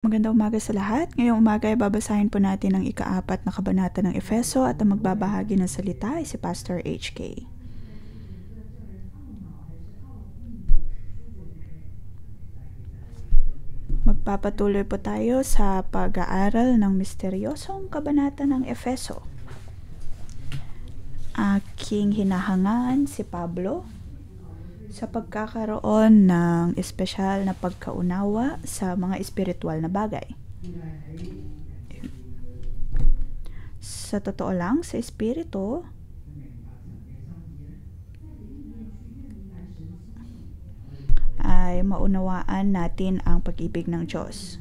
Magandang umaga sa lahat. Ngayong umaga ay babasahin po natin ang ika-4 na kabanata ng Efeso at ang magbabahagi ng salita ay si Pastor HK. Magpapatuloy po tayo sa pag-aaral ng misteryosong kabanata ng Efeso. Aking hinahangaan si Pablo sa pagkakaroon ng espesyal na pagkaunawa sa mga espiritual na bagay. Sa totoo lang, sa espiritu, ay maunawaan natin ang pag-ibig ng Diyos.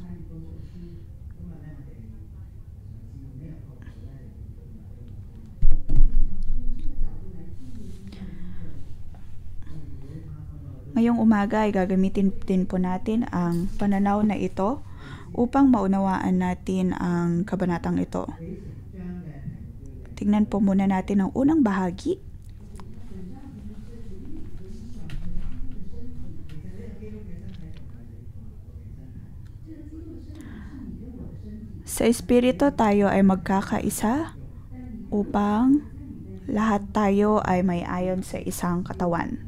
Ngayong umaga ay gagamitin din po natin ang pananaw na ito upang maunawaan natin ang kabanatang ito. Tingnan po muna natin ang unang bahagi. Sa espiritu tayo ay magkakaisa upang lahat tayo ay may ayon sa isang katawan.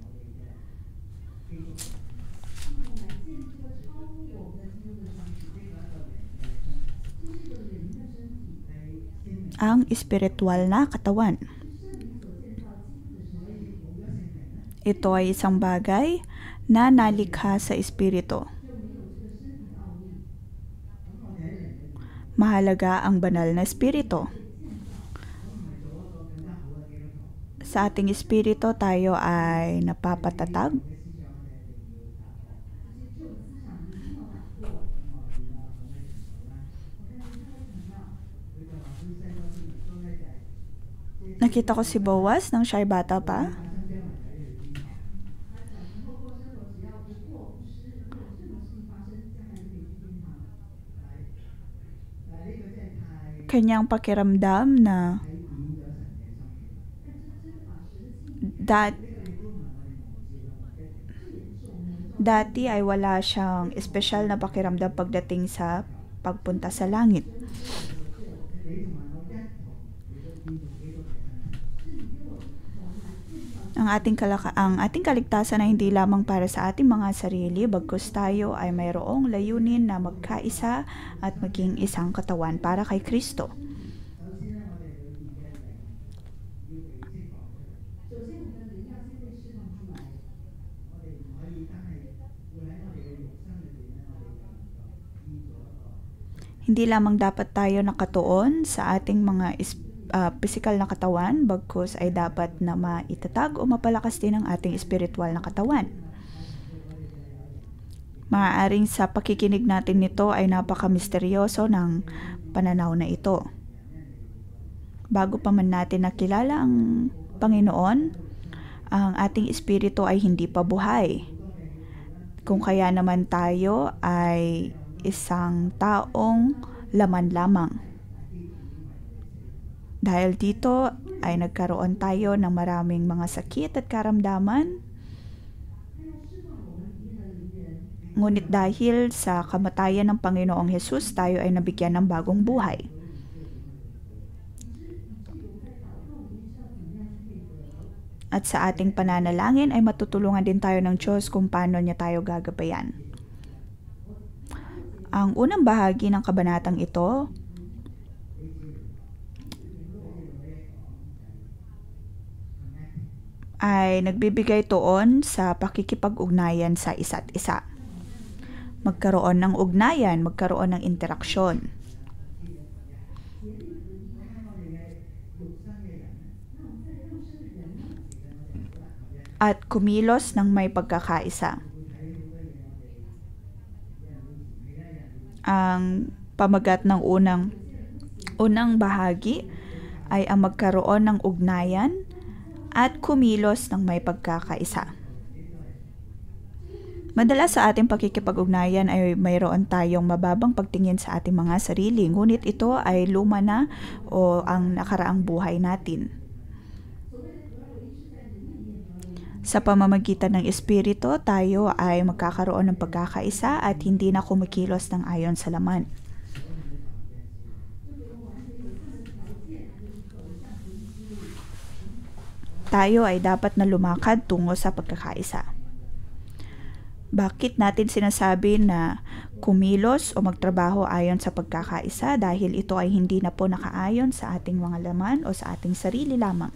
Ang espiritual na katawan. Ito ay isang bagay na nalikha sa espiritu. Mahalaga ang banal na espiritu. Sa ating espiritu tayo ay napapatatag. Nakita ko si Boaz nang siya'y bata pa. Kanyang pakiramdam na dati ay wala siyang espesyal na pakiramdam pagdating sa pagpunta sa langit. Ang ating kaligtasan ay hindi lamang para sa ating mga sarili, bagkus tayo ay mayroong layunin na magkaisa at maging isang katawan para kay Kristo. Hindi lamang dapat tayo nakatuon sa ating mga pisikal na katawan, bagkus ay dapat na maitatag o mapalakas din ang ating espiritual na katawan. Maaaring sa pakikinig natin nito ay napaka-misteryoso ng pananaw na ito. Bago pa man natin nakilala ang Panginoon, ang ating espiritu ay hindi pa buhay. Kung kaya naman tayo ay isang taong laman lamang. Dahil dito ay nagkaroon tayo ng maraming mga sakit at karamdaman. Ngunit dahil sa kamatayan ng Panginoong Hesus, tayo ay nabigyan ng bagong buhay. At sa ating pananalangin ay matutulungan din tayo ng Diyos kung paano niya tayo gagabayan. Ang unang bahagi ng kabanatang ito ay nagbibigay tuon sa pakikipag-ugnayan sa isa't isa. Magkaroon ng ugnayan, magkaroon ng interaksyon. At kumilos ng may pagkakaisa. Ang pamagat ng unang bahagi ay ang magkaroon ng ugnayan at kumilos ng may pagkakaisa. Madalas sa ating pakikipag-ugnayan ay mayroon tayong mababang pagtingin sa ating mga sarili, ngunit ito ay luma na o ang nakaraang buhay natin. Sa pamamagitan ng Espiritu, tayo ay magkakaroon ng pagkakaisa at hindi na kumikilos ng ayon sa laman. Tayo ay dapat na lumakad tungo sa pagkakaisa. Bakit natin sinasabi na kumilos o magtrabaho ayon sa pagkakaisa? Dahil ito ay hindi na po nakaayon sa ating mga laman o sa ating sarili lamang.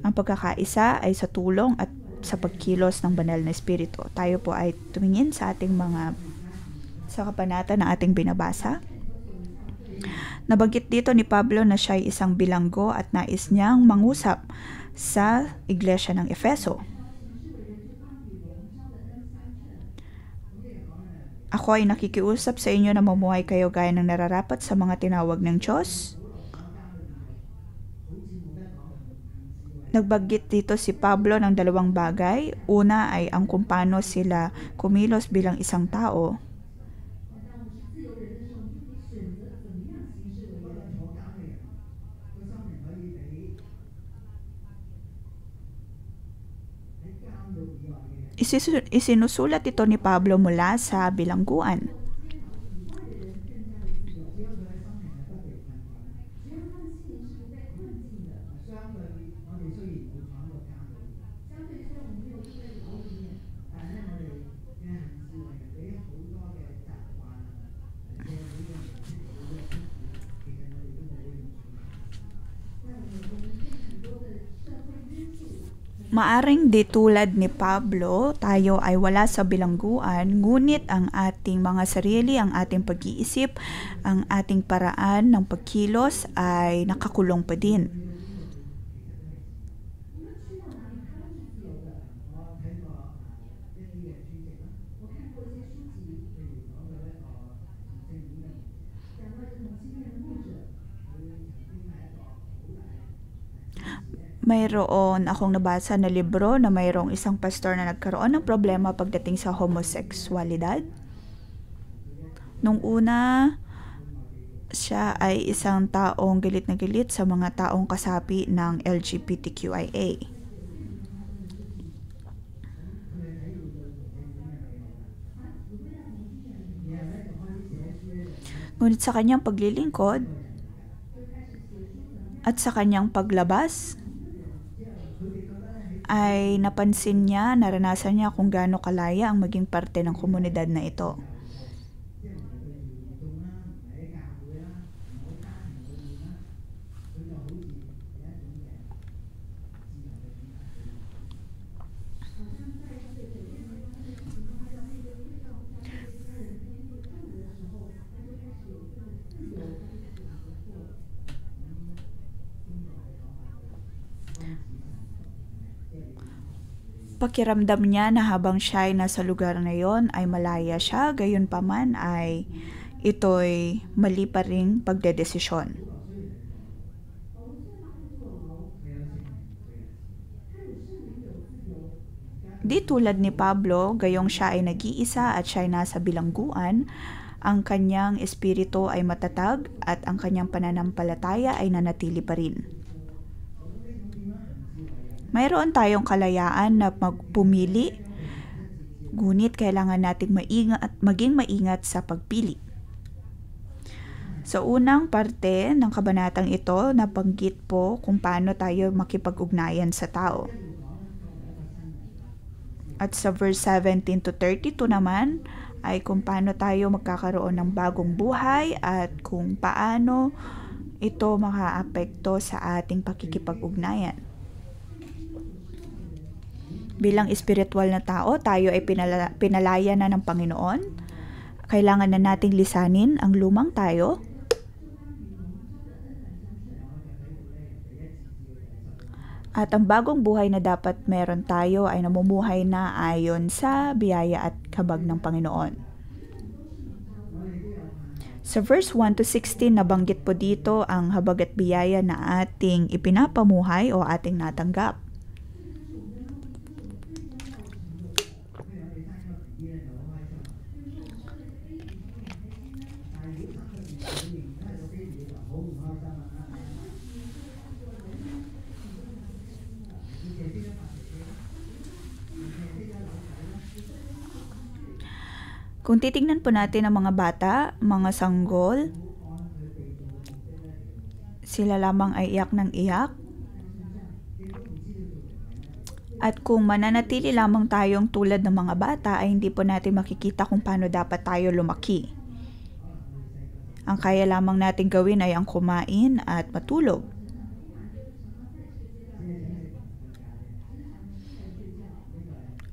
Ang pagkakaisa ay sa tulong at sa pagkilos ng banal na espiritu. Tayo po ay tumingin sa ating sa kabanata na ating binabasa. Nabanggit dito ni Pablo na siya ay isang bilanggo at nais niyang mangusap sa iglesia ng Efeso. Ako ay nakikiusap sa inyo na mamuhay kayo gaya ng nararapat sa mga tinawag ng Diyos. Nagbanggit dito si Pablo ng dalawang bagay. Una ay ang kung paano sila kumilos bilang isang tao. Isinusulat ito ni Pablo mula sa bilangguan. Maaring di tulad ni Pablo, tayo ay wala sa bilangguan, ngunit ang ating mga sarili, ang ating pag-iisip, ang ating paraan ng pagkilos ay nakakulong pa din. Mayroon akong nabasa na libro na mayroong isang pastor na nagkaroon ng problema pagdating sa homosexualidad. Nung una, siya ay isang taong galit na galit sa mga taong kasapi ng LGBTQIA. Ngunit sa kanyang paglilingkod at sa kanyang paglabas, ay napansin niya, naranasan niya kung gaano kalaya ang maging parte ng komunidad na ito. Pakiramdam niya na habang siya ay nasa lugar na yon ay malaya siya, gayon pa man ay ito'y mali pa ring pagdedesisyon. Di tulad ni Pablo, gayong siya ay nag-iisa at siya ay nasa bilangguan, ang kanyang espiritu ay matatag at ang kanyang pananampalataya ay nanatili pa rin. Mayroon tayong kalayaan na magpumili, ngunit kailangan nating maging maingat sa pagpili. Sa unang parte ng kabanatang ito, nabanggit po kung paano tayo makipag-ugnayan sa tao. At sa verse 17 to 32 naman, ay kung paano tayo magkakaroon ng bagong buhay at kung paano ito makaapekto sa ating pakikipag-ugnayan. Bilang espiritual na tao, tayo ay pinalaya na ng Panginoon. Kailangan na nating lisanin ang lumang tayo. At ang bagong buhay na dapat meron tayo ay namumuhay na ayon sa biyaya at kabag ng Panginoon. Sa verse 1 to 16, nabanggit po dito ang habag at biyaya na ating ipinapamuhay o ating natanggap. Kung titingnan po natin ang mga bata, mga sanggol, sila lamang ay iyak ng iyak. At kung mananatili lamang tayong tulad ng mga bata, ay hindi po natin makikita kung paano dapat tayo lumaki. Ang kaya lamang natin gawin ay ang kumain at matulog.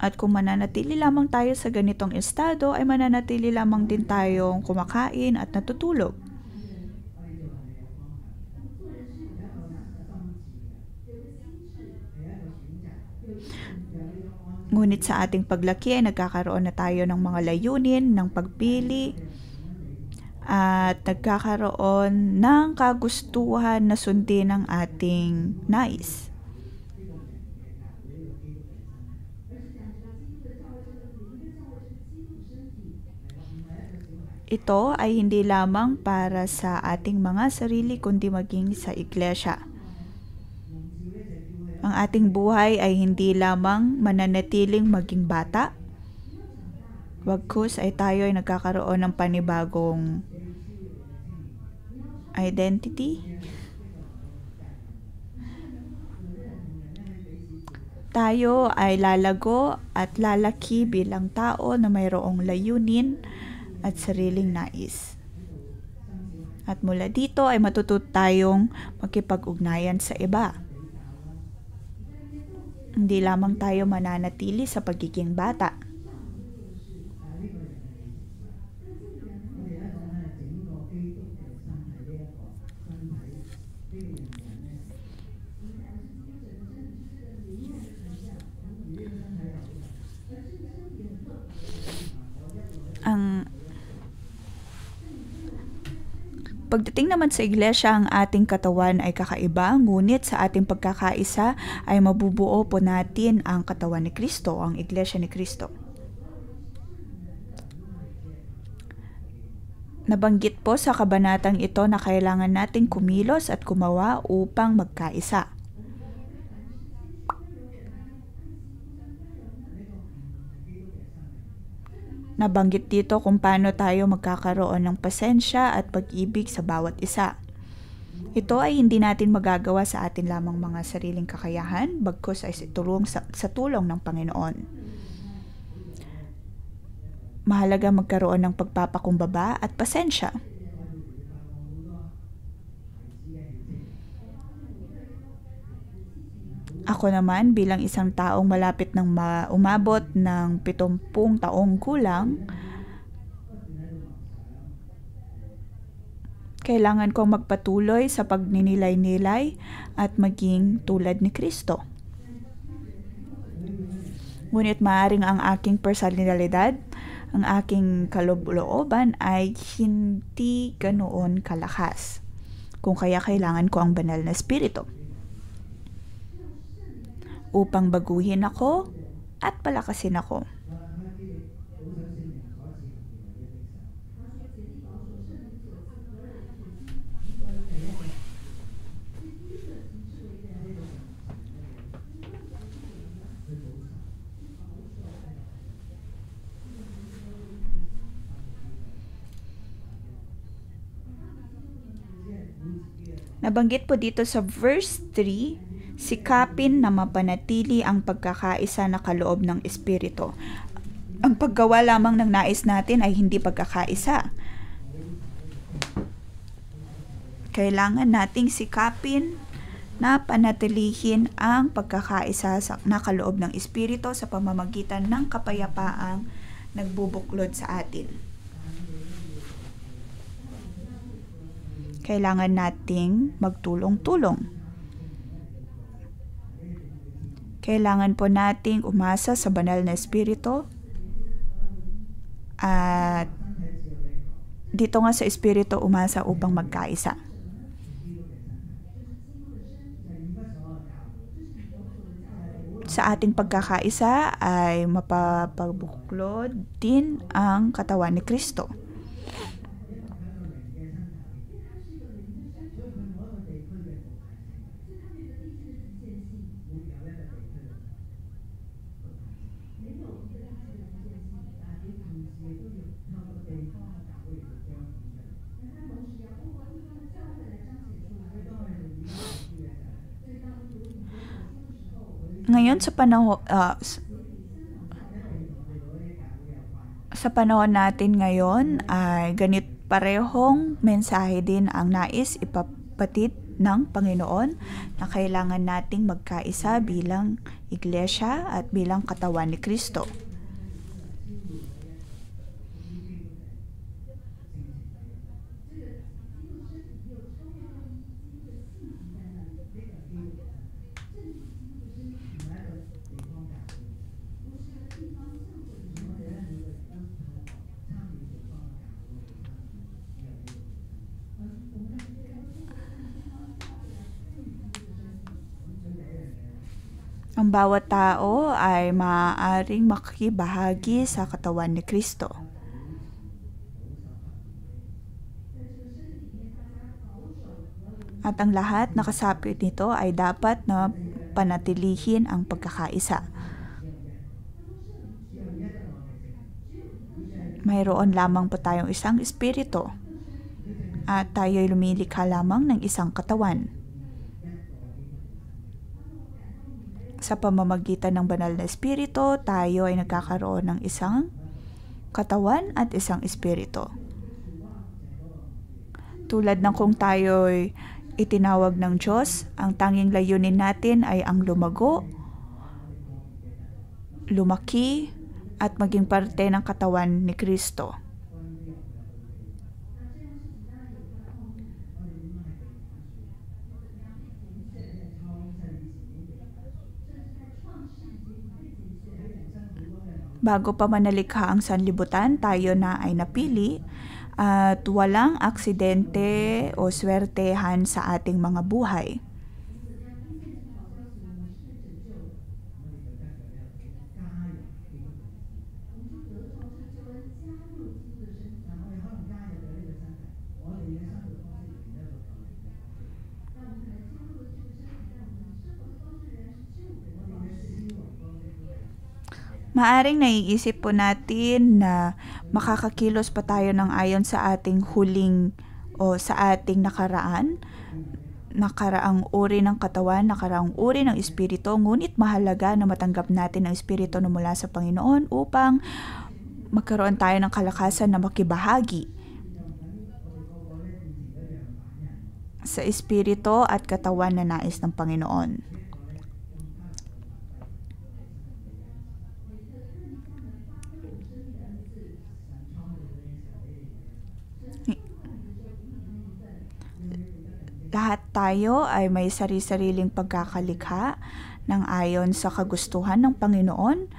At kung mananatili lamang tayo sa ganitong estado, ay mananatili lamang din tayong kumakain at natutulog. Ngunit sa ating paglaki ay nagkakaroon na tayo ng mga layunin, ng pagpili, at nagkakaroon ng kagustuhan na sundin ang ating nais. Ito ay hindi lamang para sa ating mga sarili kundi maging sa iglesia. Ang ating buhay ay hindi lamang mananatiling maging bata, bagkus ay tayo ay nagkakaroon ng panibagong identity. Tayo ay lalago at lalaki bilang tao na mayroong layunin at sariling nais. At mula dito ay matututo tayong makipag-ugnayan sa iba. Hindi lamang tayo mananatili sa pagiging bata. Pagdating naman sa iglesia, ang ating katawan ay kakaiba, ngunit sa ating pagkakaisa ay mabubuo po natin ang katawan ni Kristo, ang iglesia ni Kristo. Nabanggit po sa kabanatang ito na kailangan nating kumilos at kumawa upang magkaisa. Nabanggit dito kung paano tayo magkakaroon ng pasensya at pag-ibig sa bawat isa. Ito ay hindi natin magagawa sa atin lamang mga sariling kakayahan, bagkus ay sa tulong ng Panginoon. Mahalaga magkaroon ng pagpapakumbaba at pasensya. Ako naman bilang isang taong malapit ng umabot ng 70 taong gulang, kailangan kong magpatuloy sa pagninilay-nilay at maging tulad ni Kristo. Ngunit maaaring ang aking personalidad, ang aking kaloob-looban ay hindi ganoon kalakas. Kung kaya kailangan ko ang banal na espiritu upang baguhin ako at palakasin ako. Nabanggit po dito sa verse 3, sikapin na mapanatili ang pagkakaisa na kaloob ng Espiritu. Ang paggawa lamang ng nais natin ay hindi pagkakaisa. Kailangan nating sikapin na panatilihin ang pagkakaisa na kaloob ng Espiritu sa pamamagitan ng kapayapaang nagbubuklod sa atin. Kailangan nating magtulong-tulong. Kailangan po nating umasa sa banal na espiritu at dito nga sa espiritu umasa upang magkaisa. Sa ating pagkakaisa ay mapapabuklod din ang katawan ni Kristo. Ngayon sa panahon natin ngayon ay ganit parehong mensahe din ang nais ipapatid ng Panginoon na kailangan nating magkaisa bilang iglesia at bilang katawan ni Kristo. Ang bawat tao ay maaaring makibahagi sa katawan ni Kristo. At ang lahat nakasapit nito ay dapat na panatilihin ang pagkakaisa. Mayroon lamang po tayong isang espiritu at tayo'y lumilikha lamang ng isang katawan. Sa pamamagitan ng banal na espiritu, tayo ay nagkakaroon ng isang katawan at isang espiritu. Tulad ng kung tayo'y itinawag ng Diyos, ang tanging layunin natin ay ang lumago, lumaki, at maging parte ng katawan ni Kristo. Bago pa manalikha ang sanlibutan, tayo na ay napili at walang aksidente o swertehan sa ating mga buhay. Maaring naiisip po natin na makakakilos pa tayo ng ayon sa ating huling o sa ating nakaraang uri ng katawan, nakaraang uri ng espiritu, ngunit mahalaga na matanggap natin ang espiritu na mula sa Panginoon upang magkaroon tayo ng kalakasan na makibahagi sa espiritu at katawan na nais ng Panginoon. Lahat tayo ay may sari-sariling pagkakalikha ng ayon sa kagustuhan ng Panginoon,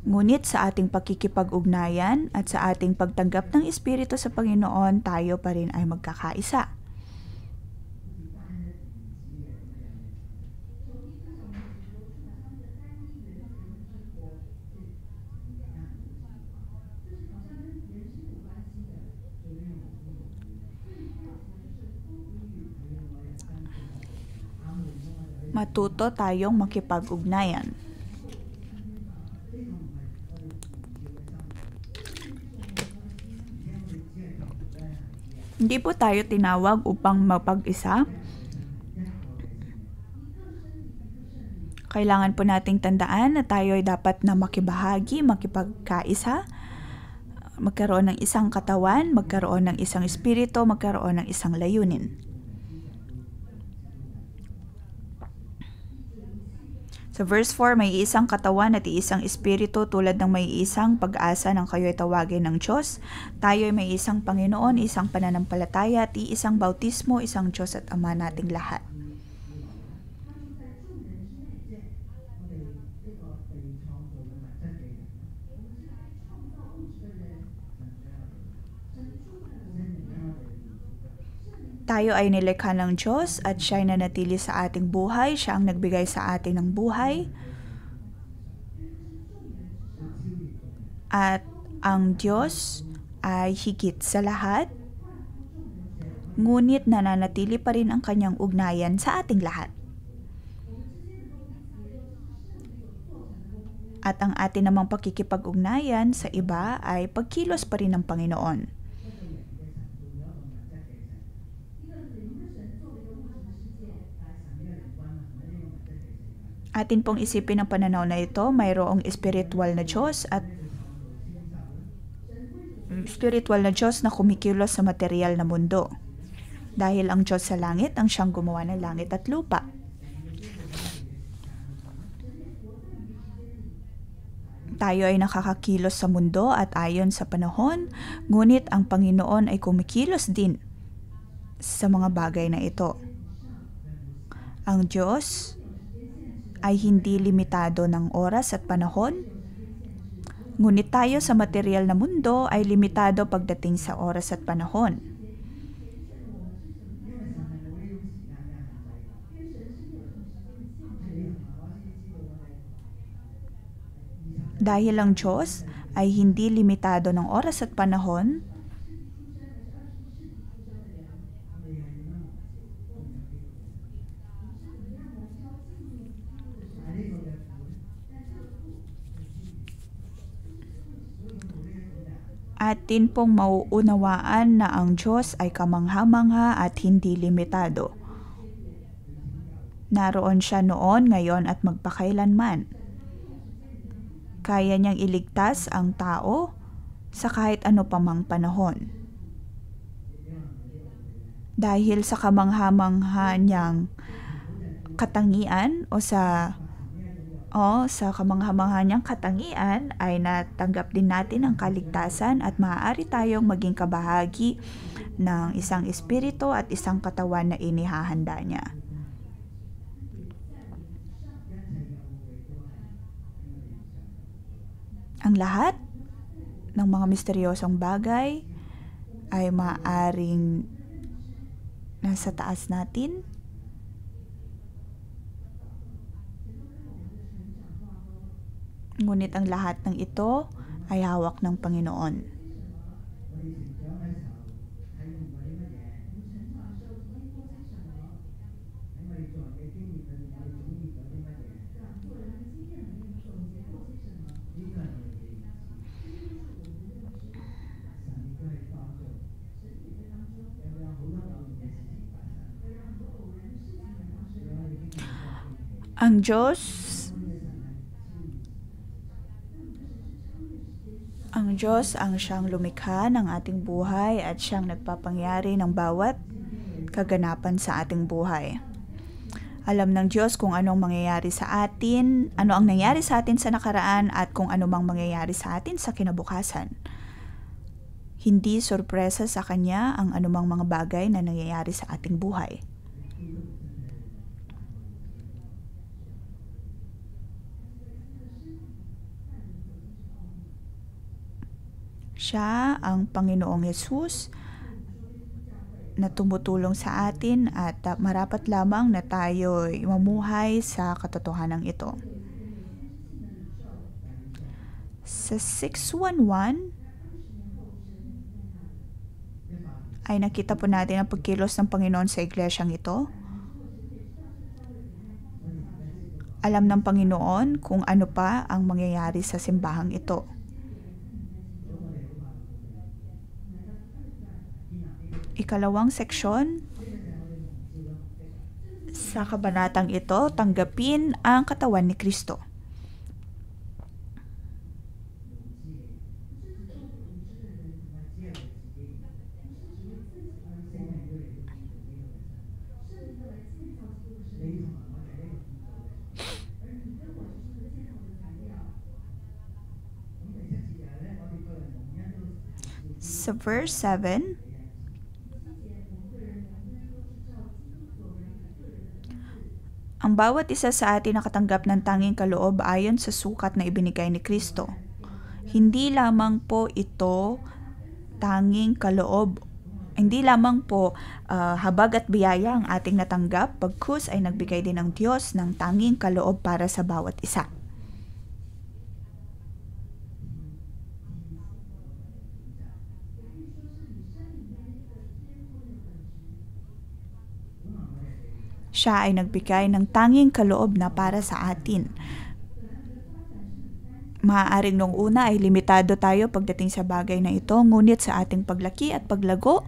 ngunit sa ating pakikipag-ugnayan at sa ating pagtanggap ng Espiritu sa Panginoon, tayo pa rin ay magkakaisa. Matuto tayong makipag-ugnayan. Hindi po tayo tinawag upang mapag-isa. Kailangan po nating tandaan na tayo ay dapat na makibahagi, makipagkaisa, magkaroon ng isang katawan, magkaroon ng isang espiritu, magkaroon ng isang layunin. Sa verse 4, may isang katawan at isang espiritu tulad ng may isang pag-asa ng kayo ay tawagin ng Diyos. Tayo ay may isang Panginoon, isang pananampalataya at isang bautismo, isang Diyos at Ama nating lahat. Tayo ay nilikha ng Diyos at siya ay nanatili sa ating buhay. Siya ang nagbigay sa atin ng buhay. At ang Diyos ay higit sa lahat, ngunit nananatili pa rin ang kanyang ugnayan sa ating lahat. At ang atin namang pakikipag-ugnayan sa iba ay pagkilos pa rin ng Panginoon. Atin pong isipin ang pananaw na ito, mayroong espiritual na Diyos na kumikilos sa material na mundo. Dahil ang Diyos sa langit ang siyang gumawa ng langit at lupa. Tayo ay nakakakilos sa mundo at ayon sa panahon, ngunit ang Panginoon ay kumikilos din sa mga bagay na ito. Ang Diyos ay hindi limitado ng oras at panahon, ngunit tayo sa material na mundo ay limitado pagdating sa oras at panahon. Dahil ang Diyos ay hindi limitado ng oras at panahon, atin pong mauunawaan na ang Diyos ay kamangha-mangha at hindi limitado. Naroon siya noon, ngayon at magpakailanman. Kaya niyang iligtas ang tao sa kahit ano pamang panahon. Dahil sa kamangha-mangha niyang katangian sa kamangha-mangha niyang katangian ay natanggap din natin ang kaligtasan at maaari tayong maging kabahagi ng isang espiritu at isang katawan na inihahanda niya. Ang lahat ng mga misteryosong bagay ay maaaring nasa taas natin. Ngunit ang lahat ng ito ay hawak ng Panginoon. Ang Diyos ang siyang lumikha ng ating buhay at siyang nagpapangyari ng bawat kaganapan sa ating buhay. Alam ng Diyos kung anong mangyayari sa atin, ano ang nangyari sa atin sa nakaraan at kung ano mang mangyayari sa atin sa kinabukasan. Hindi sorpresa sa Kanya ang anumang mga bagay na nangyayari sa ating buhay. Siya ang Panginoong Yesus na tumutulong sa atin at marapat lamang na tayo'y mamuhay sa katotohanan ito. Sa 6:11 ay nakita po natin ang pagkilos ng Panginoon sa iglesyang ito. Alam ng Panginoon kung ano pa ang mangyayari sa simbahang ito. Ikalawang seksyon sa kabanatang ito, tanggapin ang katawan ni Kristo. Sa verse 7, ang bawat isa sa atin nakatanggap ng tanging kaloob ayon sa sukat na ibinigay ni Kristo. Hindi lamang po ito tanging kaloob, hindi lamang po habag at biyaya ang ating natanggap, pagkus ay nagbigay din ng Diyos ng tanging kaloob para sa bawat isa. Siya ay nagbigay ng tanging kaloob na para sa atin. Maaaring nung una ay limitado tayo pagdating sa bagay na ito, ngunit sa ating paglaki at paglago,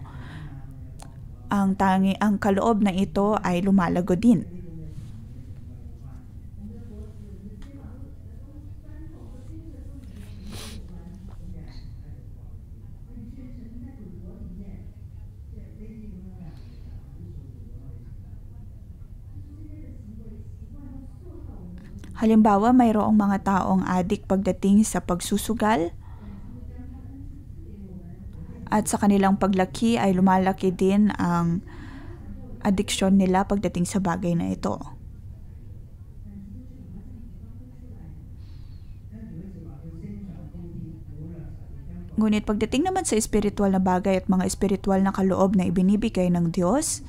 ang kaloob na ito ay lumalago din. Halimbawa, mayroong mga taong adik pagdating sa pagsusugal at sa kanilang paglaki ay lumalaki din ang addiction nila pagdating sa bagay na ito. Ngunit pagdating naman sa espiritual na bagay at mga espiritual na kaloob na ibinibigay ng Diyos,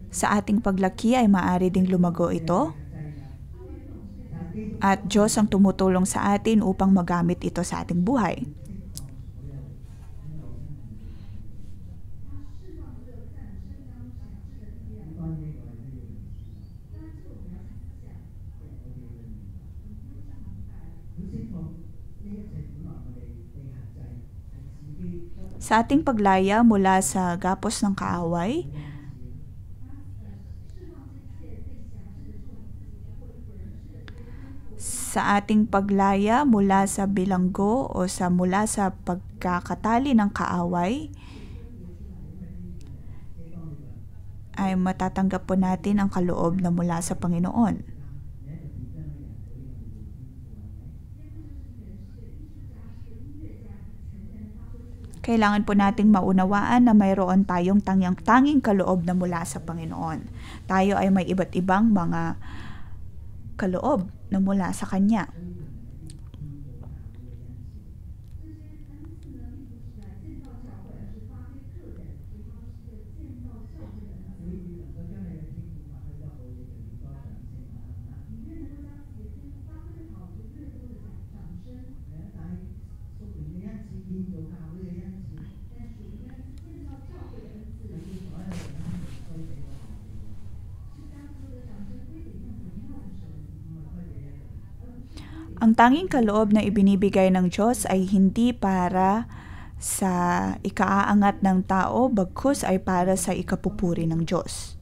sa ating paglaki ay maaari ding lumago ito. At Diyos ang tumutulong sa atin upang magamit ito sa ating buhay. Sa ating paglaya mula sa gapos ng kaaway, sa ating paglaya mula sa bilanggo o mula sa pagkakatali ng kaaway, ay matatanggap po natin ang kaloob na mula sa Panginoon. Kailangan po nating maunawaan na mayroon tayong tanging kaloob na mula sa Panginoon. Tayo ay may iba't ibang mga kaloob na mula sa Kanya. Ang tanging kaloob na ibinibigay ng Diyos ay hindi para sa ikaaangat ng tao, bagkus ay para sa ikapupuri ng Diyos.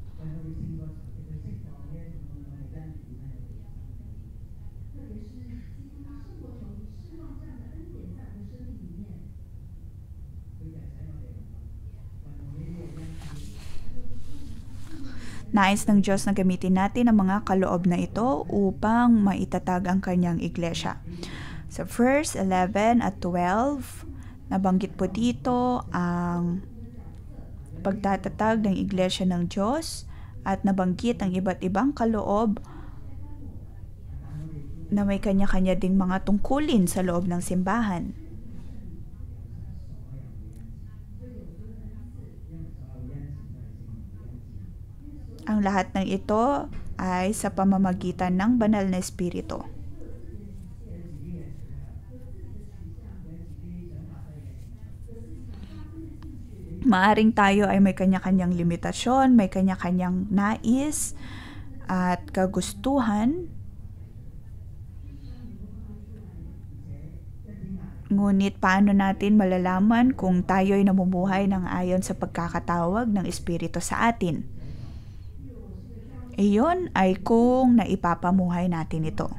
Nais ng Diyos na gamitin natin ang mga kaloob na ito upang maitatag ang kanyang iglesia. Sa verse 11 at 12, nabanggit po dito ang pagtatatag ng iglesia ng Diyos at nabanggit ang iba't ibang kaloob na may kanya-kanya ding mga tungkulin sa loob ng simbahan. Ang lahat ng ito ay sa pamamagitan ng banal na Espiritu. Maaring tayo ay may kanya-kanyang limitasyon, may kanya-kanyang nais at kagustuhan. Ngunit paano natin malalaman kung tayo ay namumuhay ng ayon sa pagkakatawag ng Espiritu sa atin? Iyon ay kung naipapamuhay natin ito.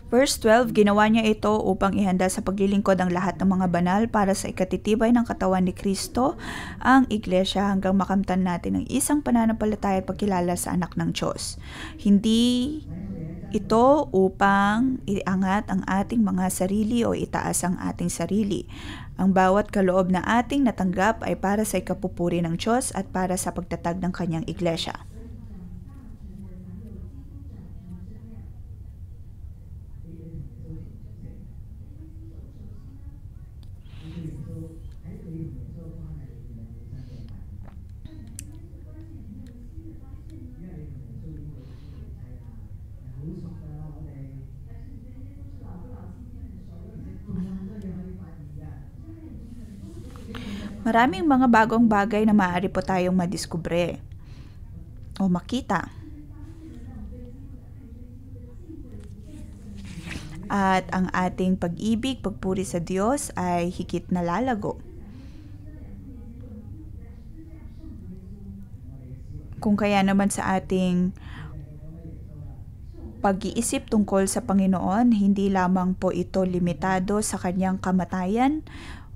Verse 12, ginawa niya ito upang ihanda sa paglilingkod ang lahat ng mga banal para sa ikatitibay ng katawan ni Kristo, ang iglesia, hanggang makamtan natin ang isang pananampalataya at pagkilala sa anak ng Diyos. Hindi ito upang iangat ang ating mga sarili o itaas ang ating sarili. Ang bawat kaloob na ating natanggap ay para sa ikapupuri ng Diyos at para sa pagtatag ng kanyang iglesia. Maraming mga bagong bagay na maaari po tayong madiskubre o makita. At ang ating pag-ibig, pagpuri sa Diyos ay higit na lalago. Kung kaya naman sa ating pag-iisip tungkol sa Panginoon, hindi lamang po ito limitado sa kanyang kamatayan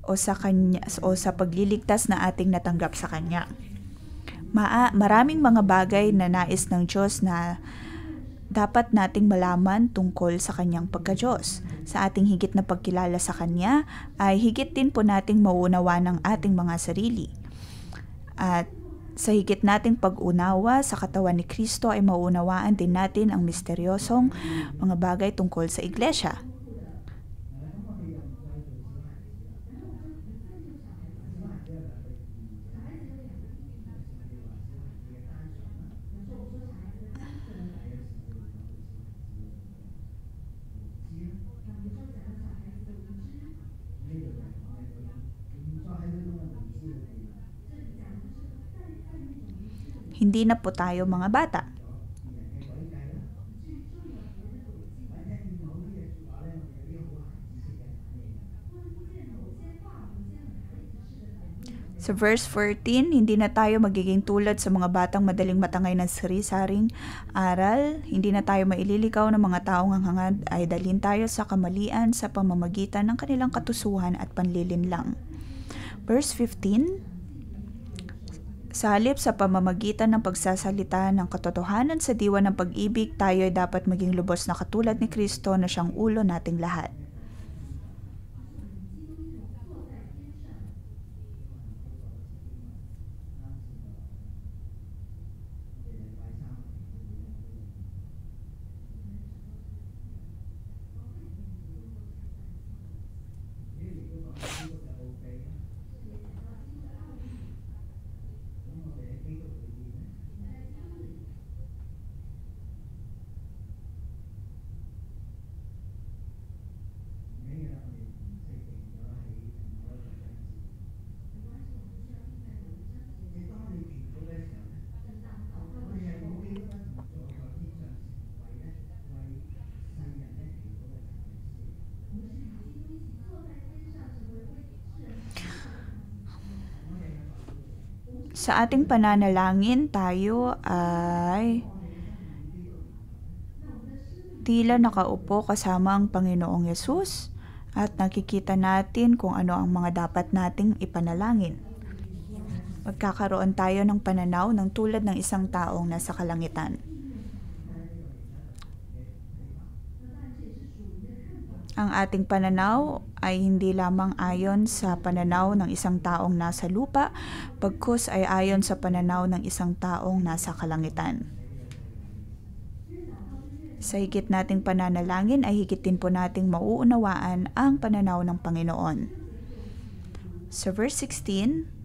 o sa pagliligtas na ating natanggap sa kanya. Maraming mga bagay na nais ng Diyos na dapat nating malaman tungkol sa kanyang pagka-Diyos. Sa ating higit na pagkilala sa kanya, ay higit din po nating mauunawa ng ating mga sarili. At sa higit nating pag-unawa sa katawan ni Kristo ay mauunawaan din natin ang misteryosong mga bagay tungkol sa iglesia. Hindi na po tayo mga bata. Sa verse 14, hindi na tayo magiging tulad sa mga batang madaling matangay ng sari-saring aral. Hindi na tayo maililigaw ng mga taong hanghangad ay dalhin tayo sa kamalian sa pamamagitan ng kanilang katusuhan at panlilinlang. Verse 15, sa halip sa pamamagitan ng pagsasalita ng katotohanan sa diwa ng pag-ibig, tayo ay dapat maging lubos na katulad ni Kristo na siyang ulo nating lahat. Sa ating pananalangin, tayo ay tila nakaupo kasama ang Panginoong Yesus at nakikita natin kung ano ang mga dapat nating ipanalangin. Magkakaroon tayo ng pananaw ng tulad ng isang taong nasa kalangitan. Ang ating pananaw ay hindi lamang ayon sa pananaw ng isang taong nasa lupa, bagkus ay ayon sa pananaw ng isang taong nasa kalangitan. Sa higit nating pananalangin ay higit din po nating mauunawaan ang pananaw ng Panginoon. Sa verse 16,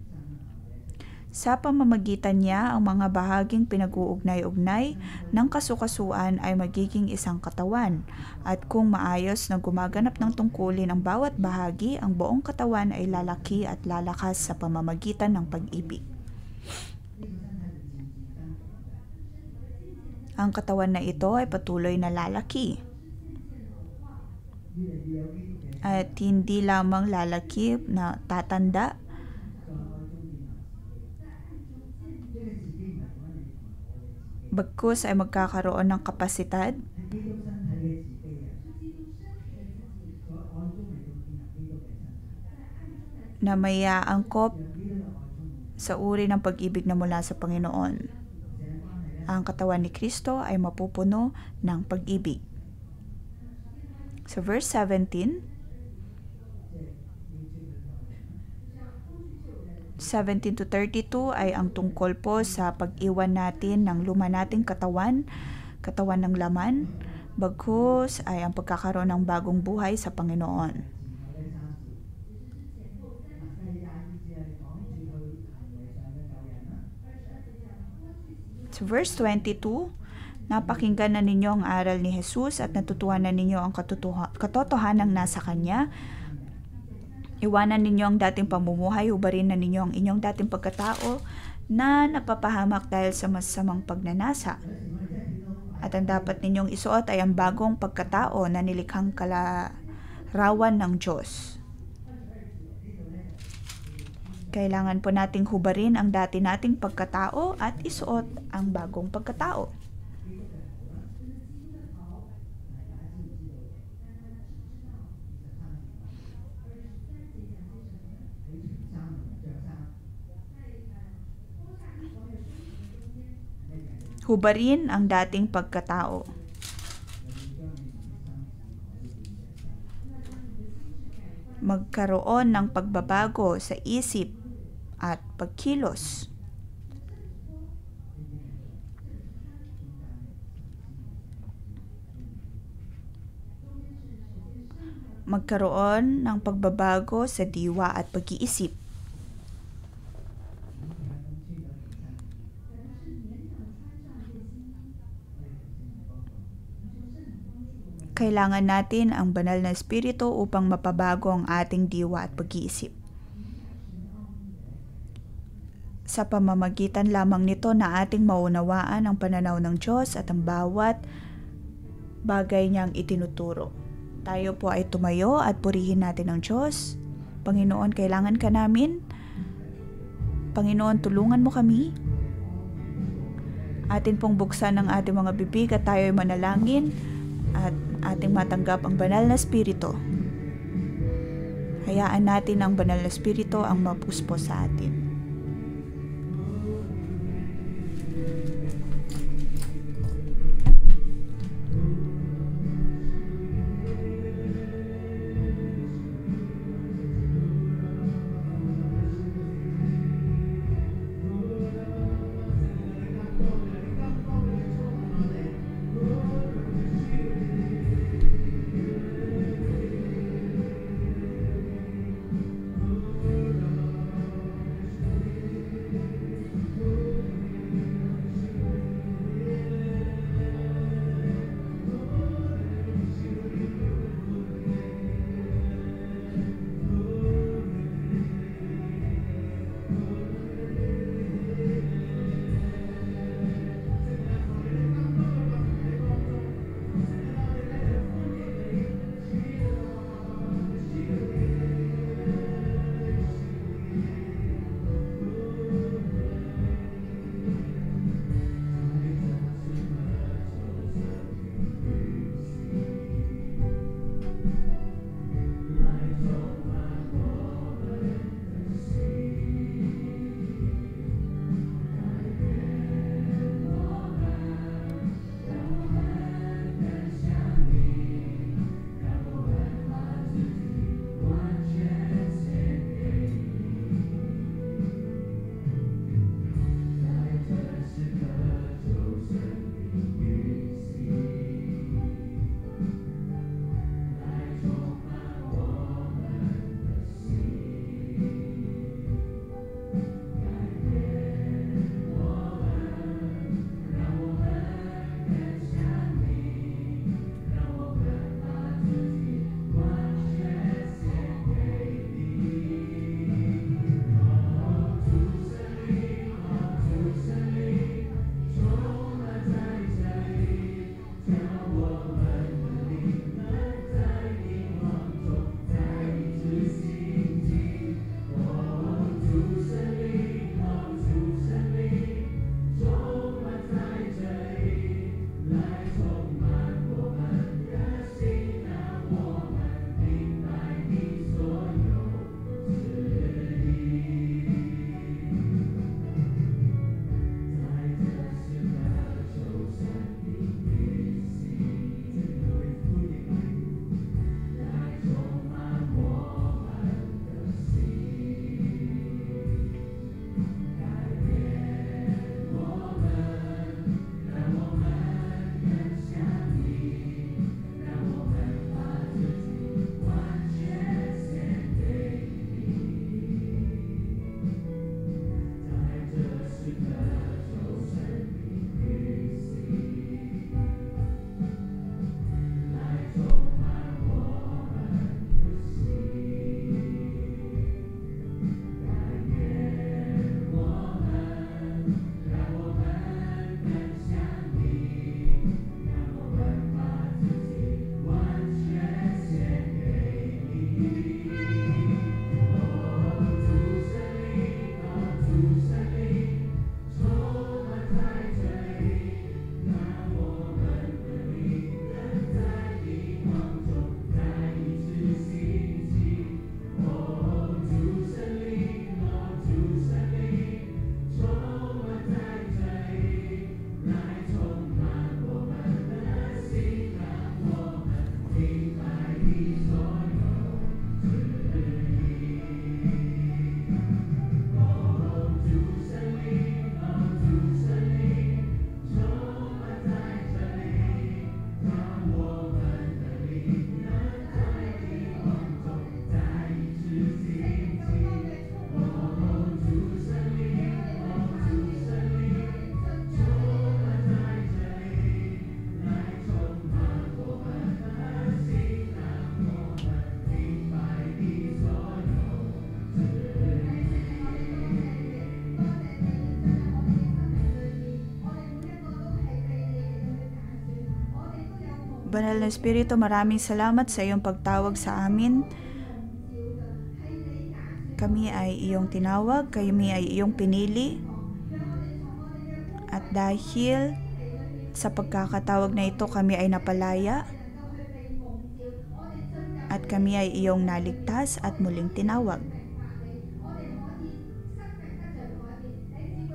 sa pamamagitan niya ang mga bahaging pinag-uugnay-ugnay ng kasukasuan ay magiging isang katawan. At kung maayos na gumaganap ng tungkulin ang bawat bahagi, ang buong katawan ay lalaki at lalakas sa pamamagitan ng pag-ibig. Ang katawan na ito ay patuloy na lalaki. At hindi lamang lalaki na tatanda, bagkus ay magkakaroon ng kapasidad na may aangkop sa uri ng pag-ibig na mula sa Panginoon. Ang katawan ni Kristo ay mapupuno ng pag-ibig. Sa verse 17 to 32 ay ang tungkol po sa pag-iwan natin ng luma nating katawan ng laman, bagkus ay ang pagkakaroon ng bagong buhay sa Panginoon. Sa verse 22, napakinggan na ninyo ang aral ni Jesus at natutuhanan ninyo ang katotohanang nasa Kanya. Iwanan ninyo ang dating pamumuhay, hubarin na ninyo ang inyong dating pagkatao na napapahamak dahil sa masamang pagnanasa. At ang dapat ninyong isuot ay ang bagong pagkatao na nilikhang kalarawan ng Diyos. Kailangan po nating hubarin ang dati nating pagkatao at isuot ang bagong pagkatao. Hubarin ang dating pagkatao. Magkaroon ng pagbabago sa isip at pagkilos. Magkaroon ng pagbabago sa diwa at pag-iisip. Kailangan natin ang banal na espiritu upang mapabago ang ating diwa at pag-iisip. Sa pamamagitan lamang nito na ating maunawaan ang pananaw ng Diyos at ang bawat bagay niyang itinuturo. Tayo po ay tumayo at purihin natin ang Diyos. Panginoon, kailangan ka namin. Panginoon, tulungan mo kami. Atin pong buksan ang ating mga bibig at tayo ay manalangin at ating matanggap ang banal na espiritu. Hayaan natin ang banal na espiritu ang mapuspo sa atin. Banal na Espiritu, maraming salamat sa iyong pagtawag sa amin. Kami ay iyong tinawag, kami ay iyong pinili. At dahil sa pagkakatawag na ito, kami ay napalaya. At kami ay iyong naligtas at muling tinawag.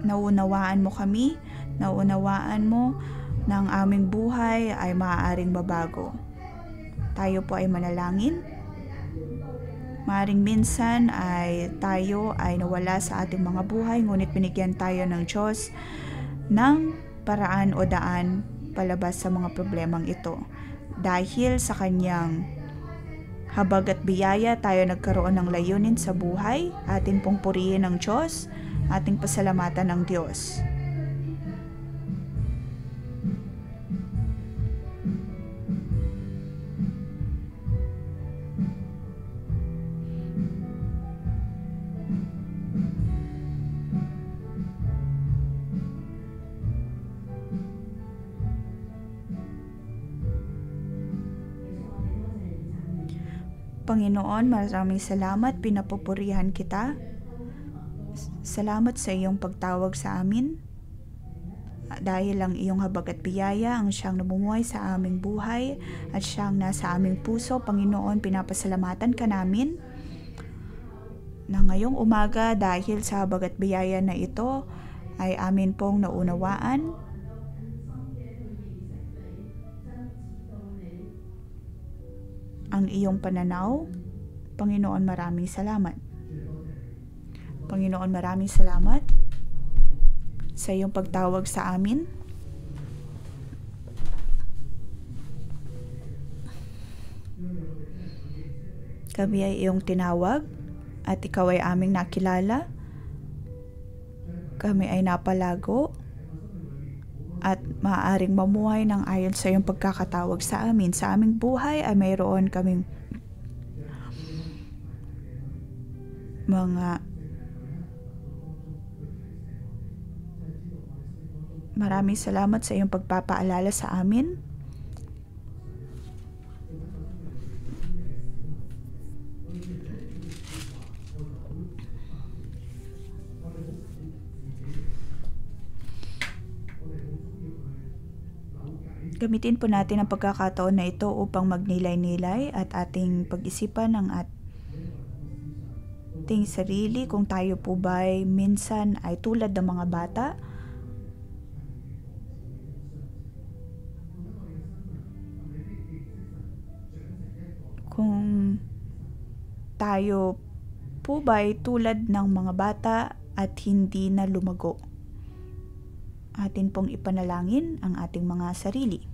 Naunawaan mo kami, naunawaan mo na ang aming buhay ay maaaring mabago. Tayo po ay manalangin. Maaring minsan ay tayo ay nawala sa ating mga buhay, ngunit binigyan tayo ng Diyos ng paraan o daan palabas sa mga problemang ito. Dahil sa kanyang habag at biyaya, tayo nagkaroon ng layunin sa buhay. Atin pong purihin ng Diyos, ating pasalamatan ng Diyos. Panginoon, maraming salamat, pinapupurihan kita. Salamat sa iyong pagtawag sa amin. Dahil ang iyong habag at biyaya ang siyang namumuhay sa aming buhay at siyang nasa aming puso. Panginoon, pinapasalamatan ka namin na ngayong umaga dahil sa habag at biyaya na ito ay amin pong naunawaan ang iyong pananaw. Panginoon, maraming salamat. Panginoon, maraming salamat sa iyong pagtawag sa amin. Kami ay iyong tinawag at ikaw ay aming nakilala. Kami ay napalago at maaaring mamuhay ng ayon sa iyong pagkakatawag sa amin. Sa aming buhay ay mayroon kaming mga maraming salamat sa iyong pagpapaalala sa amin. Gamitin po natin ang pagkakataon na ito upang magnilay-nilay at ating pag-isipan ng ating sarili kung tayo po ba'y minsan ay tulad ng mga bata. Kung tayo po ba'y tulad ng mga bata at hindi na lumago. Atin pong ipanalangin ang ating mga sarili.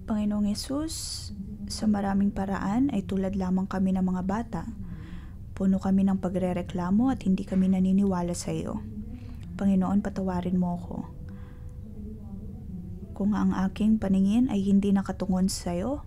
Panginoong Hesus, sa maraming paraan ay tulad lamang kami ng mga bata. Puno kami ng pagrereklamo at hindi kami naniniwala sa iyo. Panginoon, patawarin mo ako. Kung ang aking paningin ay hindi nakatungon sa iyo,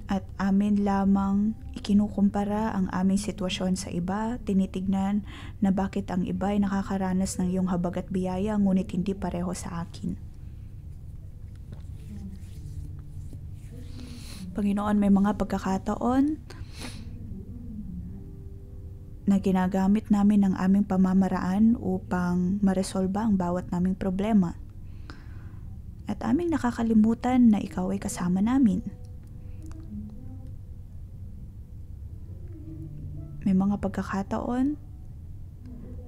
at amin lamang ikinukumpara ang aming sitwasyon sa iba, tinitignan na bakit ang iba ay nakakaranas ng iyong habag at biyaya ngunit hindi pareho sa akin. Panginoon, may mga pagkakataon na ginagamit namin ang aming pamamaraan upang maresolba ang bawat naming problema. At aming nakakalimutan na ikaw ay kasama namin. May mga pagkakataon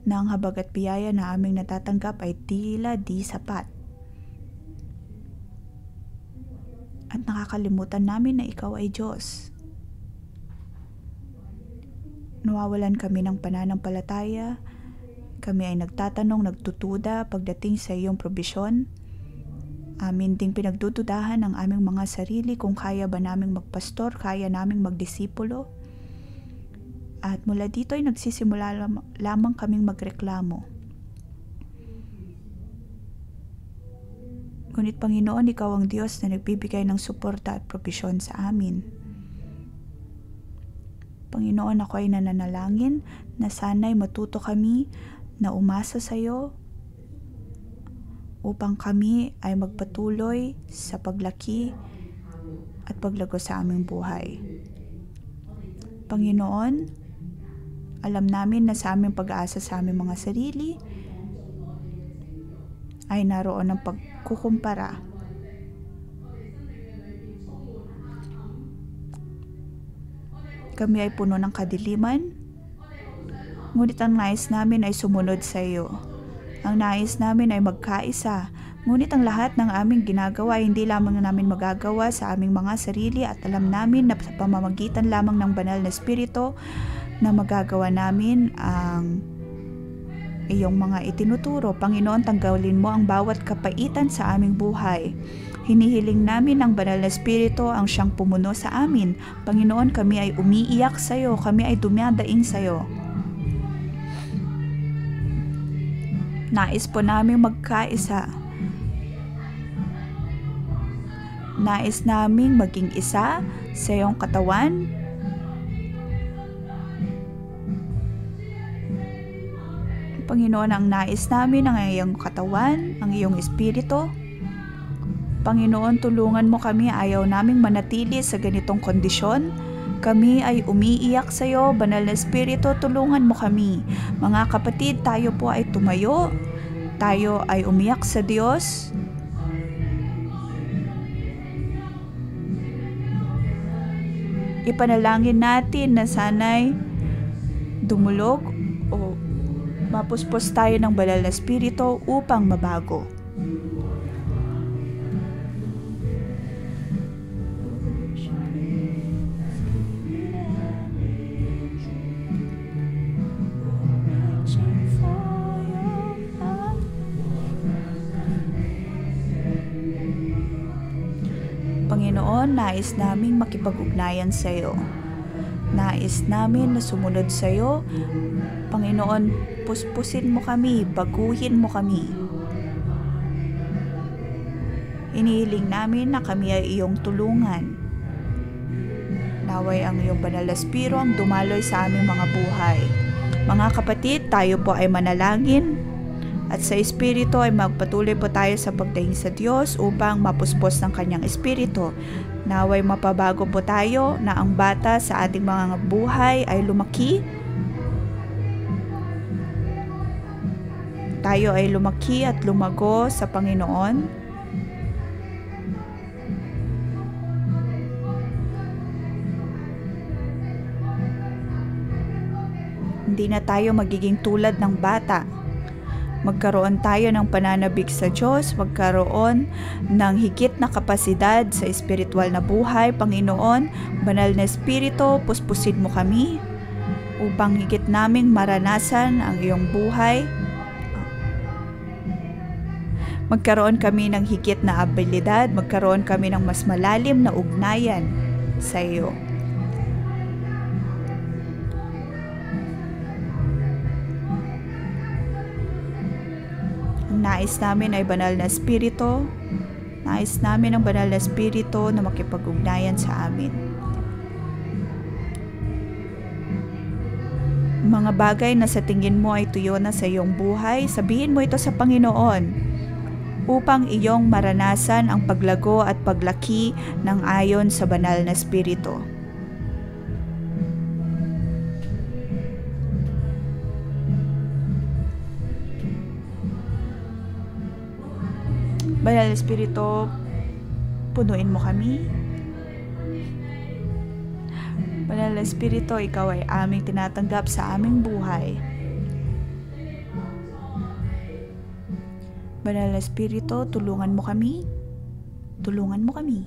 na ang habag at biyaya na aming natatanggap ay tila di sapat. At nakakalimutan namin na ikaw ay Diyos. Nawawalan kami ng pananampalataya. Kami ay nagtatanong, nagtutuda pagdating sa iyong probisyon. Amin ding pinagdududahan ang aming mga sarili kung kaya ba naming magpastor, kaya naming magdisipulo. At mula dito ay nagsisimula lamang kaming magreklamo. Ngunit Panginoon, ikaw ang Diyos na nagbibigay ng suporta at provisyon sa amin. Panginoon, ako ay nananalangin na sana'y matuto kami na umasa sa iyo upang kami ay magpatuloy sa paglaki at paglago sa aming buhay. Panginoon, alam namin na sa aming pag-aasa sa aming mga sarili ay naroon ang pagkukumpara. Kami ay puno ng kadiliman, ngunit ang nais namin ay sumunod sa iyo. Ang nais namin ay magkaisa, ngunit ang lahat ng aming ginagawa ay hindi lamang namin magagawa sa aming mga sarili at alam namin na sa pamamagitan lamang ng banal na Espiritu na magagawa namin ang iyong mga itinuturo. Panginoon, tanggalin mo ang bawat kapaitan sa aming buhay. Hinihiling namin ang banal na Espiritu ang siyang pumuno sa amin. Panginoon, kami ay umiiyak sa iyo, kami ay dumadaing sa iyo. Nais po namin magkaisa. Nais naming maging isa sa iyong katawan. Panginoon, ang nais namin ang iyong katawan, ang iyong espiritu. Panginoon, tulungan mo kami, ayaw naming manatili sa ganitong kondisyon. Kami ay umiiyak sa iyo, banal na Espiritu, tulungan mo kami. Mga kapatid, tayo po ay tumayo. Tayo ay umiyak sa Diyos. Ipanalangin natin na sana'y dumulog o mapuspos tayo ng banal na Espiritu upang mabago. Panginoon, nais naming makipag-ugnayan sa iyo. Nais namin na sumunod sa iyo. Panginoon, puspusin mo kami, baguhin mo kami. Inihiling namin na kami ay iyong tulungan. Naway ang iyong banal na Espiritu ang dumaloy sa aming mga buhay. Mga kapatid, tayo po ay manalangin at sa Espiritu ay magpatuloy po tayo sa pagdaing sa Diyos upang mapuspos ng Kanyang Espiritu. Naway mapabago po tayo na ang bata sa ating mga buhay ay lumaki. Tayo ay lumaki at lumago sa Panginoon. Hindi na tayo magiging tulad ng bata. Magkaroon tayo ng pananabik sa Diyos, magkaroon ng higit na kapasidad sa espiritual na buhay. Panginoon, banal na Espiritu, puspusin mo kami upang higit naming maranasan ang iyong buhay. Magkaroon kami ng higit na abilidad, magkaroon kami ng mas malalim na ugnayan sa iyo. Nais namin ay banal na Espiritu. Nais namin ang banal na Espiritu na makipag-ugnayan sa amin. Mga bagay na sa tingin mo ay tuyo na sa iyong buhay, sabihin mo ito sa Panginoon upang iyong maranasan ang paglago at paglaki ng ayon sa banal na Espiritu. Banal na Espiritu, punuin mo kami. Banal na Espiritu, ikaw ay aming tinatanggap sa aming buhay. Banal na Espiritu, tulungan mo kami. Tulungan mo kami.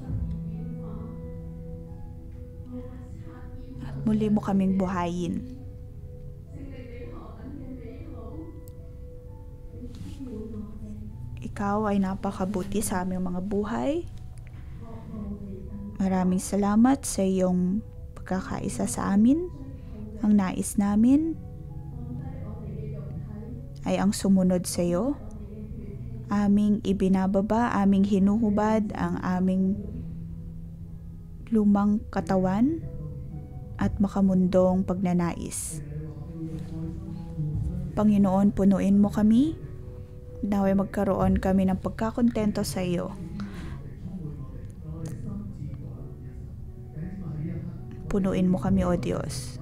At muli mo kaming buhayin. Ikaw ay napakabuti sa aming mga buhay. Maraming salamat sa iyong pagkakaisa sa amin. Ang nais namin ay ang sumunod sa iyo. Aming ibinababa, aming hinuhubad ang aming lumang katawan at makamundong pagnanais. Panginoon, punuin mo kami. Naway magkaroon kami ng pagkakontento sa iyo. Punuin mo kami, O Diyos.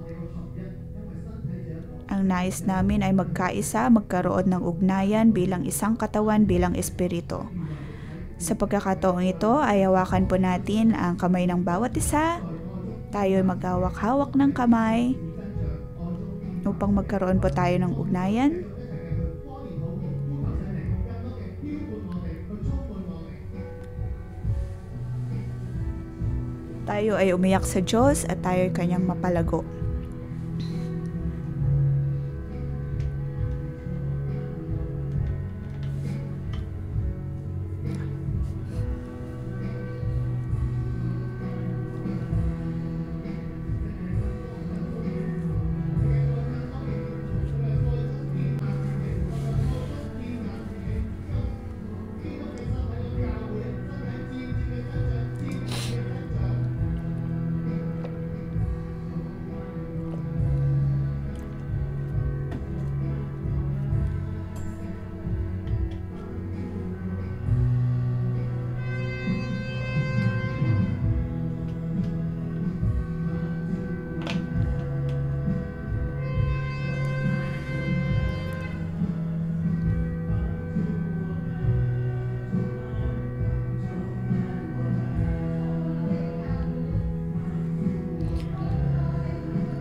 Ang nais namin ay magkaisa, magkaroon ng ugnayan bilang isang katawan, bilang espiritu. Sa pagkakataong ito, ay hawakan po natin ang kamay ng bawat isa. Tayo ay maghawak-hawak ng kamay upang magkaroon po tayo ng ugnayan. Tayo ay umiyak sa Diyos at tayo ay kanyang mapalago.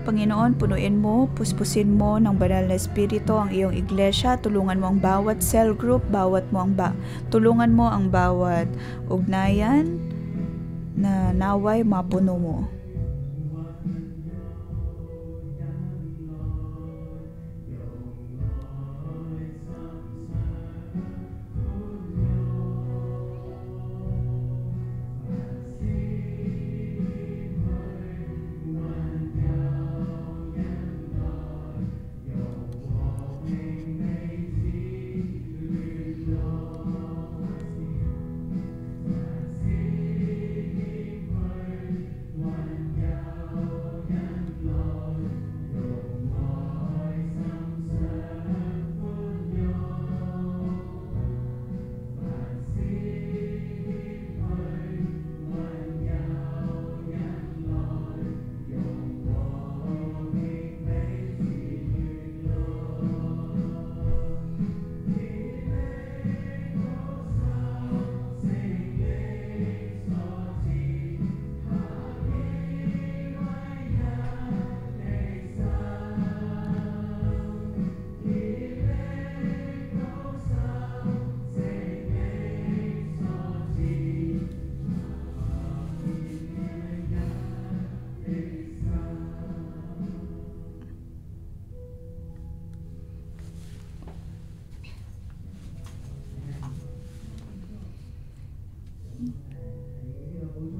Panginoon, punuin mo, puspusin mo ng banal na espiritu ang iyong iglesia. Tulungan mo ang bawat cell group, tulungan mo ang bawat ugnayan na naway mapuno mo.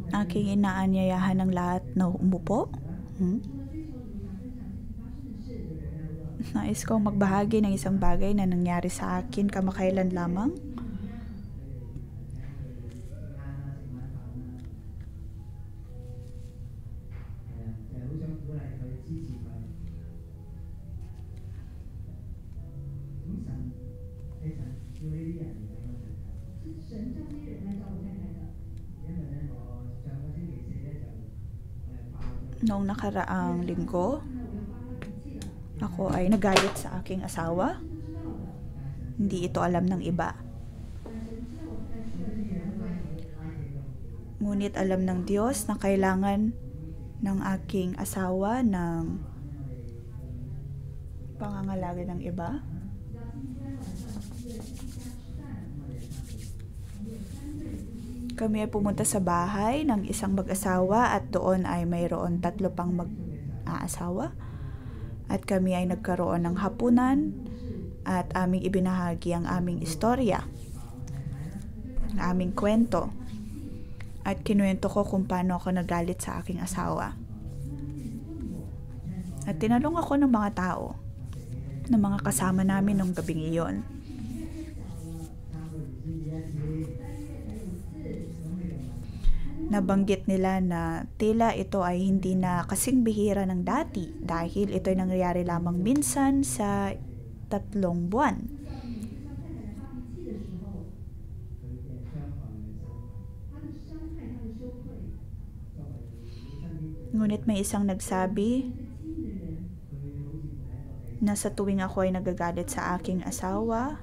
Aking inaanyayahan ng lahat na umupo. Nais kong magbahagi ng isang bagay na nangyari sa akin kamakailan lamang. Noong nakaraang linggo, ako ay nagayat sa aking asawa. Hindi ito alam ng iba. Ngunit alam ng Diyos na kailangan ng aking asawa ng pangangalaga ng iba. Kami ay pumunta sa bahay ng isang mag-asawa at doon ay mayroon 3 pang mag-aasawa. At kami ay nagkaroon ng hapunan at aming ibinahagi ang aming istorya, ang aming kwento. At kinuwento ko kung paano ako nagalit sa aking asawa. At tinanong ako ng mga tao, ng mga kasama namin nung gabing iyon. Nabanggit nila na tila ito ay hindi na kasing bihira ng dati dahil ito ay nangyayari lamang minsan sa 3 buwan. Ngunit may isang nagsabi na sa tuwing ako ay nagagalit sa aking asawa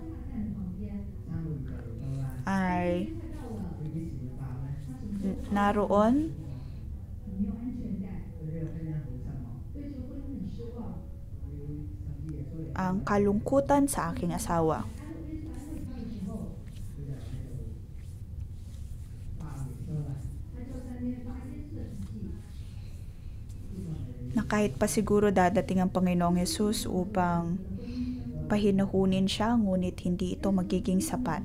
ay naroon ang kalungkutan sa aking asawa. Na kahit pa siguro dadating ang Panginoong Hesus upang pahinuhunin siya, ngunit hindi ito magiging sapat.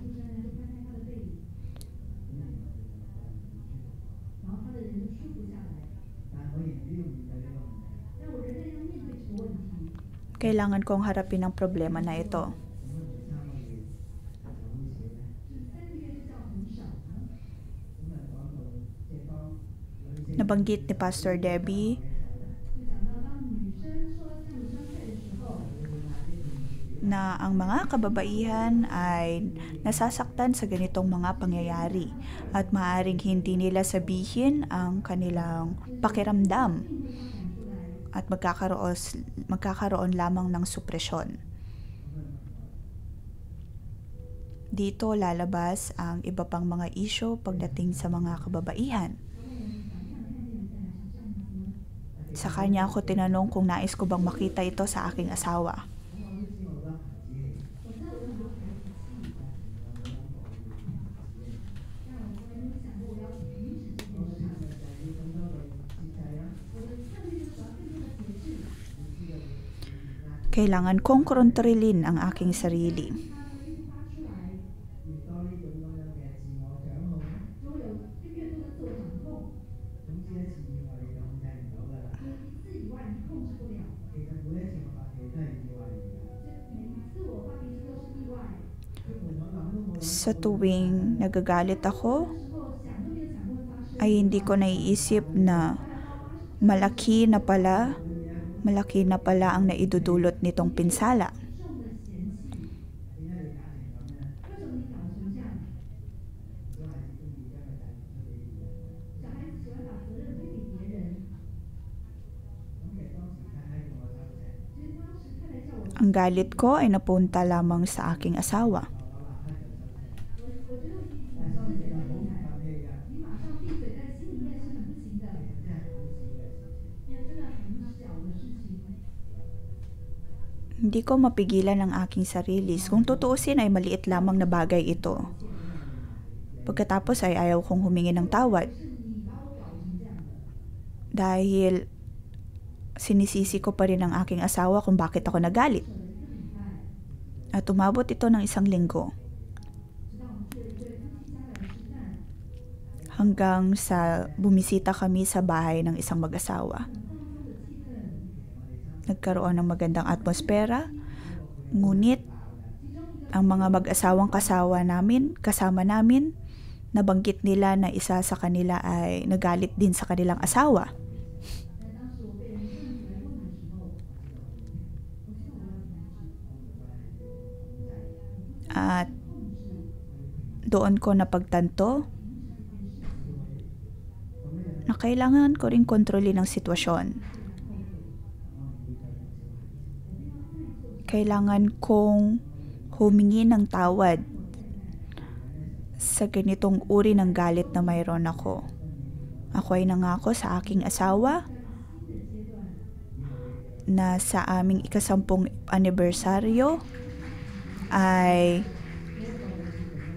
Kailangan kong harapin ang problema na ito. Nabanggit ni Pastor Debbie na ang mga kababaihan ay nasasaktan sa ganitong mga pangyayari at maaaring hindi nila sabihin ang kanilang pakiramdam at magkakaroon lamang ng supresyon. Dito lalabas ang iba pang mga isyu pagdating sa mga kababaihan. Sa kanya ako tinanong kung nais ko bang makita ito sa aking asawa. Kailangan kong kontrolin ang aking sarili. Sa tuwing nagagalit ako, ay hindi ko naiisip na malaki na pala ang naidudulot nitong pinsala. Ang galit ko ay napunta lamang sa aking asawa. Hindi ko mapigilan ang aking sarili. Kung tutuusin ay maliit lamang na bagay ito. Pagkatapos ay ayaw kong humingi ng tawad. Dahil sinisisi ko pa rin ang aking asawa kung bakit ako nagalit. At umabot ito ng 1 linggo. Hanggang sa bumisita kami sa bahay ng isang mag-asawa. Nagkaroon ng magandang atmosfera, ngunit ang mga mag-asawang kasama namin, nabanggit nila na isa sa kanila ay nagalit din sa kanilang asawa. At doon ko napagtanto na kailangan ko ring kontrolin ang sitwasyon. Kailangan kong humingi ng tawad sa ganitong uri ng galit na mayroon ako. Ako ay nangako sa aking asawa na sa aming 10 anibersaryo ay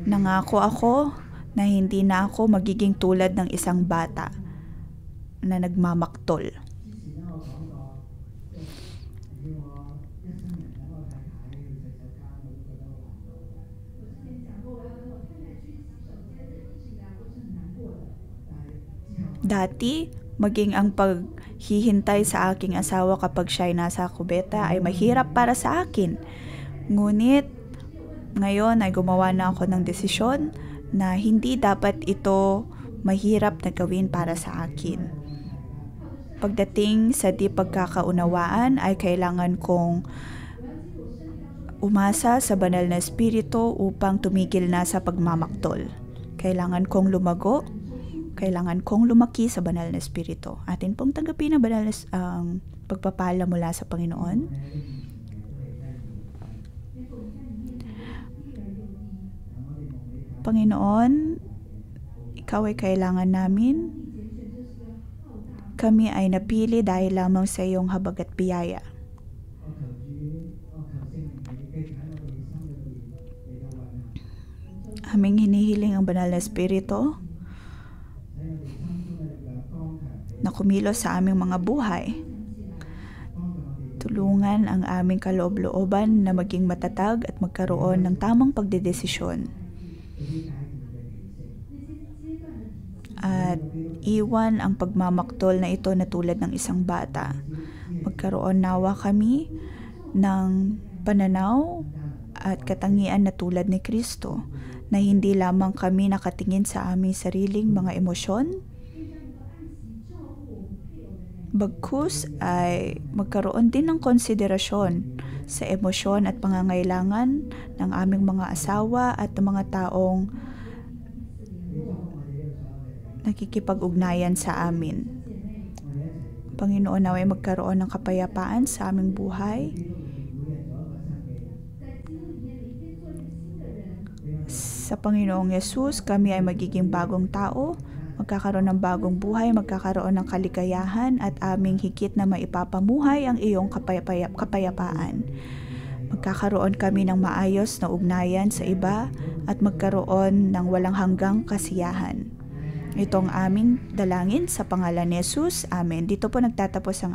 nangako ako na hindi na ako magiging tulad ng isang bata na nagmamaktol. Dati, maging ang paghihintay sa aking asawa kapag siya ay nasa kubeta ay mahirap para sa akin. Ngunit, ngayon ay gumawa na ako ng desisyon na hindi dapat ito mahirap na gawin para sa akin. Pagdating sa di pagkakaunawaan ay kailangan kong umasa sa banal na espiritu upang tumigil na sa pagmamaktol. Kailangan kong lumago. Kailangan kong lumaki sa banal na espiritu. Atin pong tanggapin ang banal na pagpapala mula sa Panginoon. Panginoon, Ikaw ay kailangan namin. Kami ay napili dahil lamang sa iyong habag at biyaya. Aming hinihiling ang banal na espiritu na kumilos sa aming mga buhay. Tulungan ang aming kaloob-looban na maging matatag at magkaroon ng tamang pagdedesisyon. At iwan ang pagmamaktol na ito na tulad ng isang bata. Magkaroon nawa kami ng pananaw at katangian na tulad ni Kristo, na hindi lamang kami nakatingin sa aming sariling mga emosyon, bagkus ay magkaroon din ng konsiderasyon sa emosyon at pangangailangan ng aming mga asawa at ng mga taong nakikipag-ugnayan sa amin. Panginoon, naway magkaroon ng kapayapaan sa aming buhay. Sa Panginoong Yesus, kami ay magiging bagong tao, magkakaroon ng bagong buhay, magkakaroon ng kaligayahan at aming higit na maipapamuhay ang iyong kapayapaan. Magkakaroon kami ng maayos na ugnayan sa iba at magkaroon ng walang hanggang kasiyahan. Ito ang aming dalangin sa pangalan ni Jesus. Amen. Dito po nagtatapos ang